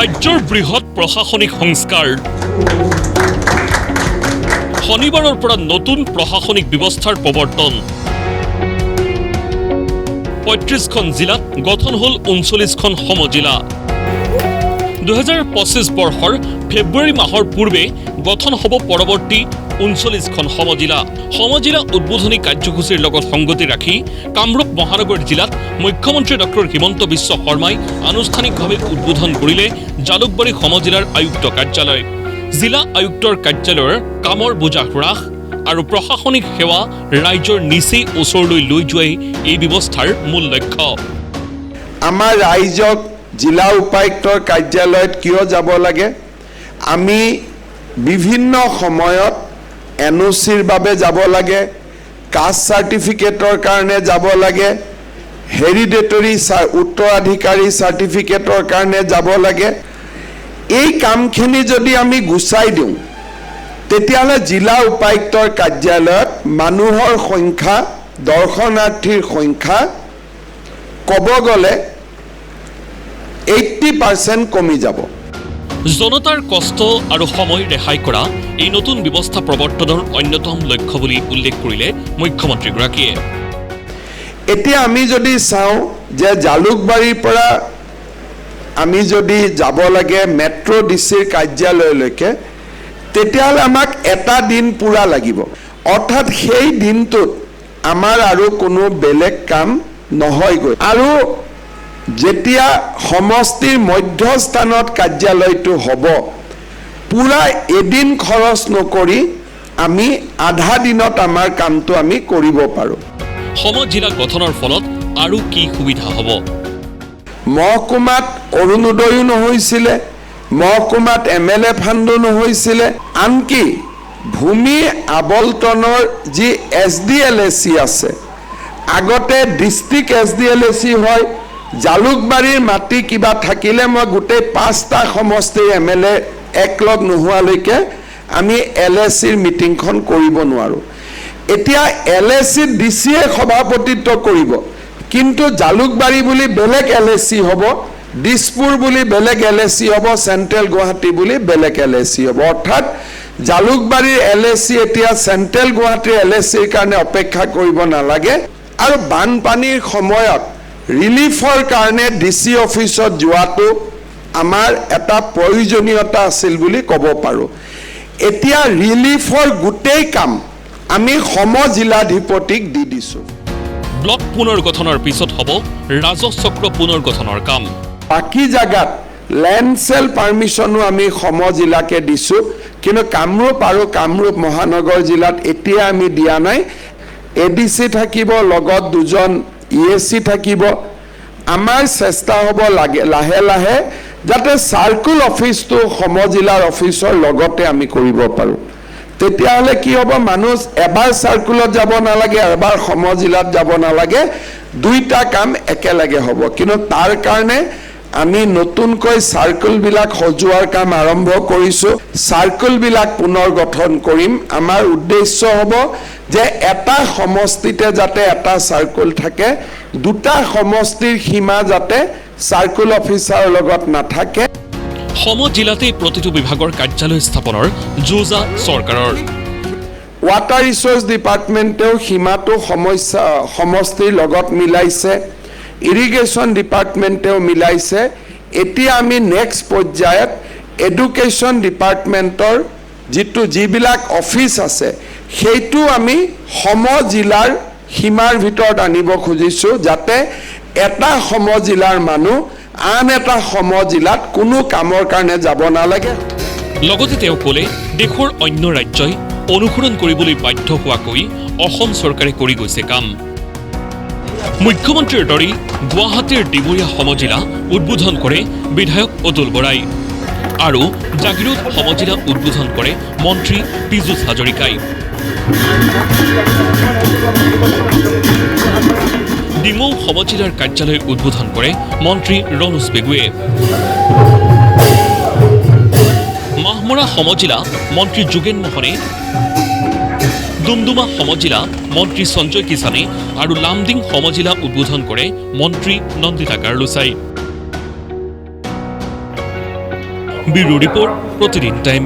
ৰাজ্যৰ বৃহৎ প্ৰশাসনিক সংস্কাৰ শনিবাৰৰ পৰা নতুন প্ৰশাসনিক ব্যৱস্থাৰ প্ৰৱৰ্তন ৩৫খন জিলাত গঠন হ'ল ৩৯খন সমজিলা ২০২৫ বৰ্ষৰ ফেব্ৰুৱাৰী মাহৰ পূৰ্বে গঠন হ'ব পৰৱৰ্তী ৩৯খন সমজিলা উদ্বোধনী কাৰ্যসূচীৰ লগত সংগতি ৰাখি কামৰূপ মহানগৰ জিলাত মুখ্যমন্ত্ৰী ডক্টৰ হিমন্ত বিশ্ব শৰ্মাই আনুষ্ঠানিকভাৱে উদ্বোধন কৰিলে জালুকবাৰী সমজিলাৰ আয়ুক্ত কাৰ্যালয় জিলা আয়ুক্তৰ কাৰ্যালয়ৰ কামৰ বোজা হ্ৰাস আৰু প্ৰশাসনিক সেৱা ৰাজ্যৰ নিচেই ওচৰলৈ লৈ যোৱাই এই ব্যৱস্থাৰ মূল লক্ষ্য আমাৰ ৰাজ্যক জিলা উপায়ুক্তৰ কাৰ্যালয়ত কিয় যাব লাগে আমি বিভিন্ন সময়ত এনঅ'চিৰ বাবে যাব লাগে কাষ্ট চাৰ্টিফিকেটৰ কাৰণে যাব লাগে হেৰিডেটৰী উত্তৰাধিকাৰী চাৰ্টিফিকেটৰ কাৰণে যাব লাগে এই কামখিনি যদি আমি গুচাই দিওঁ তেতিয়াহ'লে জিলা উপায়ুক্তৰ কাৰ্যালয়ত মানুহৰ সংখ্যা দৰ্শনাৰ্থীৰ সংখ্যা ক'ব গ'লে 80% কমি যাব জনতাৰ কষ্ট আৰু সময় ৰেহাই কৰা এই নতুন ব্যৱস্থা প্ৰৱৰ্তনৰ অন্যতম লক্ষ্য বুলি উল্লেখ কৰিলে মুখ্যমন্ত্ৰীগৰাকীয়ে এতিয়া আমি যদি চাওঁ যে জালুকবাৰীৰ পৰা আমি যদি যাব লাগে মেট্ৰ' ডিচিৰ কাৰ্যালয়লৈকে তেতিয়াহ'লে আমাক এটা দিন পূৰা লাগিব অৰ্থাৎ সেই দিনটোত আমাৰ আৰু কোনো বেলেগ কাম নহয়গৈ আৰু যেতিয়া সমষ্টিৰ মধ্যস্থানত কাৰ্যালয়টো হ'ব পূৰা এদিন খৰচ নকৰি আমি আধা দিনত আমাৰ কামটো আমি কৰিব পাৰোঁ সমজিলা গঠনৰ ফলত আৰু কি সুবিধা হ'ব মহকুমাত অৰুণোদয়ো নহৈছিলে মহকুমাত MLA ফাণ্ডো নহৈছিলে আনকি ভূমি আবলটনৰ যি SDLAC আছে আগতে ডিষ্ট্ৰিক্ট SDLAC হয় জালুকবাৰীৰ মাটি কিবা থাকিলে মই গোটেই 5টা সমষ্টিৰ MLA একলগ নোহোৱালৈকে আমি LACৰ মিটিংখন কৰিব নোৱাৰোঁ এতিয়া LACত DCয়ে সভাপতিত্ব কৰিব কিন্তু জালুকবাৰী বুলি বেলেগ LAC হ'ব দিছপুৰ বুলি বেলেগ LAC হ'ব চেণ্ট্ৰেল গুৱাহাটী বুলি বেলেগ LAC হ'ব অৰ্থাৎ জালুকবাৰীৰ LAC এতিয়া চেণ্ট্ৰেল গুৱাহাটীৰ LACৰ কাৰণে অপেক্ষা কৰিব নালাগে আৰু বানপানীৰ সময়ত ৰিলিফৰ কাৰণে DC অফিচত যোৱাটো আমাৰ এটা প্ৰয়োজনীয়তা আছিল বুলি ক'ব পাৰোঁ এতিয়া ৰিলিফৰ গোটেই কাম আমি সমজিলাধিপতিক দি দিছোঁ ব্লক পুনৰ্গঠনৰ পিছত হ'ব ৰাজচক্ৰ পুনৰ্গঠনৰ কাম বাকী জাগাত লেণ্ড সেল পাৰমিশনো আমি সমজিলাকে দিছোঁ কিন্তু কামৰূপ আৰু কামৰূপ মহানগৰ জিলাত এতিয়া আমি দিয়া নাই ADC থাকিব লগত দুজন EAC থাকিব আমাৰ চেষ্টা হ'ব লাগে লাহে লাহে যাতে সাৰ্কুল অফিসটো সমজিলাৰ অফিসৰ লগতে আমি কৰিব পাৰোঁ তেতিয়াহ'লে কি হ'ব মানুহ এবাৰ সাৰ্কুলত যাব নালাগে এবাৰ সমজিলাত যাব নালাগে দুইটা কাম একেলগে হ'ব কিন্তু তাৰ কাৰণে আমি নতুনকৈ সাৰ্কুলবিলাক সজোৱাৰ কাম আৰম্ভ কৰিছোঁ সাৰ্কুলবিলাক পুনৰ গঠন কৰিম আমাৰ উদ্দেশ্য হ'ব যে এটা সমষ্টিতে যাতে এটা সাৰ্কুল থাকে দুটা সমষ্টিৰ সীমা যাতে সাৰ্কুল অফিচাৰৰ লগত নাথাকে সমজিলাতে প্ৰতিটো বিভাগৰ কাৰ্যালয় স্থাপনৰ যোজা চৰকাৰৰ ৱাটাৰ ৰিসোৰ্স ডিপাৰ্টমেণ্টেও সীমাটো সমষ্টিৰ লগত মিলাইছে ইৰিগেশ্যন ডিপাৰ্টমেণ্টেও মিলাইছে এতিয়া আমি নেক্সট পৰ্যায়ত এডুকেশ্যন ডিপাৰ্টমেণ্টৰ যিবিলাক অফিচ আছে সেইটো আমি সমজিলাৰ সীমাৰ ভিতৰত আনিব খুজিছোঁ যাতে এটা সমজিলাৰ মানুহ আন এটা সমজিলাত কোনো কামৰ কাৰণে যাব নালাগে লগতে তেওঁ ক'লে দেশৰ অন্য ৰাজ্যই অনুসৰণ কৰিবলৈ বাধ্য হোৱাকৈ অসম চৰকাৰে কৰি গৈছে কাম মুখ্যমন্ত্ৰীৰ দৰে গুৱাহাটীৰ ডিমৰীয়া সমজিলা উদ্বোধন কৰে বিধায়ক অতুল বৰাই আৰু জাগিৰোড সমজিলা উদ্বোধন কৰে মন্ত্ৰী পীযুষ হাজৰিকাই ডিমৌ সমজিলাৰ কাৰ্যালয় উদ্বোধন কৰে মন্ত্ৰী ৰণোজ পেগুৱে মাহমৰা সমজিলা মন্ত্ৰী যোগেন মোহনে ডুমডুমা সমজিলা মন্ত্ৰী সঞ্জয় কিষানে আৰু লামডিং সমজিলা উদ্বোধন কৰে মন্ত্ৰী নন্দিতা গাৰ্লুচাই ব্যুৰো ৰিপোৰ্ট প্ৰতিদিন টাইম।